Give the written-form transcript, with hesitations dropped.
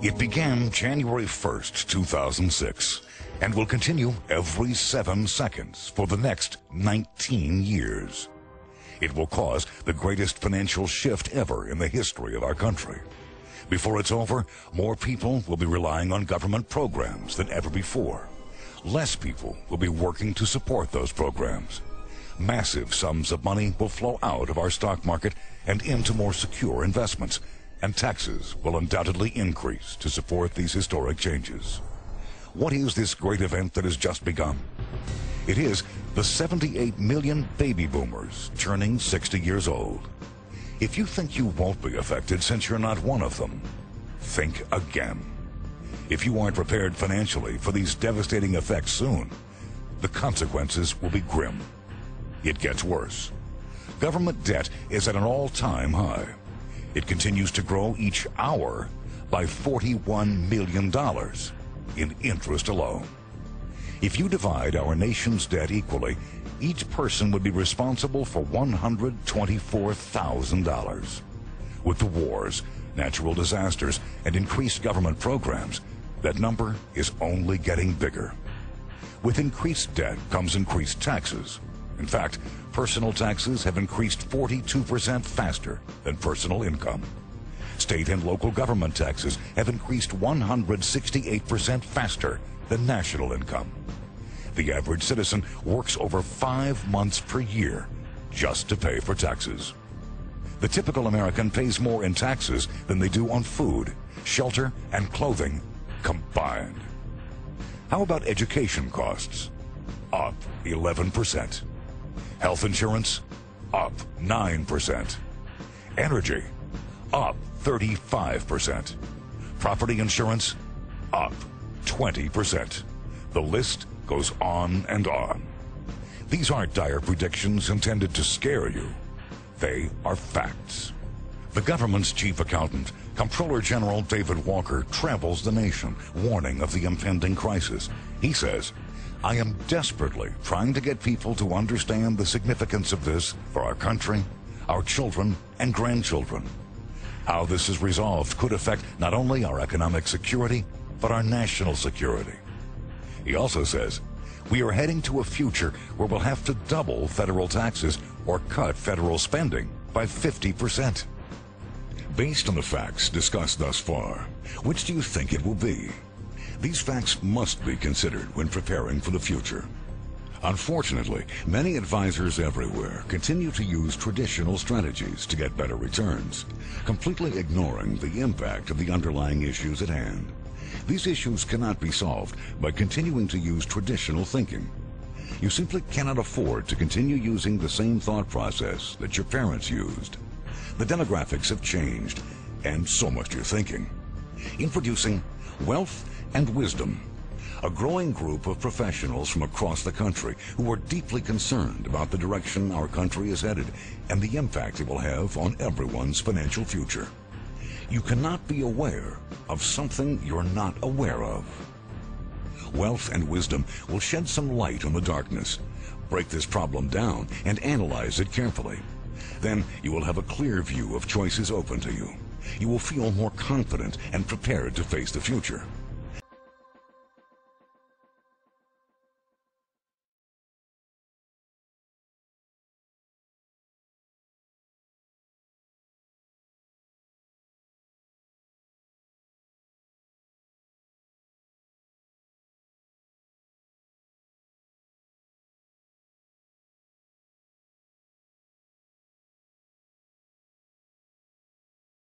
It began January 1st, 2006, and will continue every 7 seconds for the next 19 years. It will cause the greatest financial shift ever in the history of our country. Before it's over, more people will be relying on government programs than ever before. Less people will be working to support those programs. Massive sums of money will flow out of our stock market and into more secure investments, and taxes will undoubtedly increase to support these historic changes. What is this great event that has just begun? It is the 78 million baby boomers turning 60 years old. If you think you won't be affected since you're not one of them, think again. If you aren't prepared financially for these devastating effects soon, the consequences will be grim. It gets worse. Government debt is at an all-time high. It continues to grow each hour by $41 million in interest alone. If you divide our nation's debt equally, each person would be responsible for $124,000. With the wars, natural disasters, and increased government programs, that number is only getting bigger. With increased debt comes increased taxes. In fact, personal taxes have increased 42% faster than personal income. State and local government taxes have increased 168% faster than national income. The average citizen works over 5 months per year just to pay for taxes. The typical American pays more in taxes than they do on food, shelter, and clothing combined. How about education costs? Up 11%. Health insurance? Up 9%. Energy? Up 35%. Property insurance? Up 20%. The list goes on and on. These aren't dire predictions intended to scare you. They are facts. The government's chief accountant, Comptroller General David Walker, travels the nation, warning of the impending crisis. He says, "I am desperately trying to get people to understand the significance of this for our country, our children, and grandchildren. How this is resolved could affect not only our economic security, but our national security." He also says, "We are heading to a future where we'll have to double federal taxes or cut federal spending by 50%. Based on the facts discussed thus far, which do you think it will be? These facts must be considered when preparing for the future. Unfortunately, many advisors everywhere continue to use traditional strategies to get better returns, completely ignoring the impact of the underlying issues at hand. These issues cannot be solved by continuing to use traditional thinking. You simply cannot afford to continue using the same thought process that your parents used. The demographics have changed, and so must your thinking. Introducing Wealth and Wisdom, a growing group of professionals from across the country who are deeply concerned about the direction our country is headed and the impact it will have on everyone's financial future. You cannot be aware of something you're not aware of. Wealth and Wisdom will shed some light on the darkness, break this problem down, and analyze it carefully. Then you will have a clear view of choices open to you. You will feel more confident and prepared to face the future.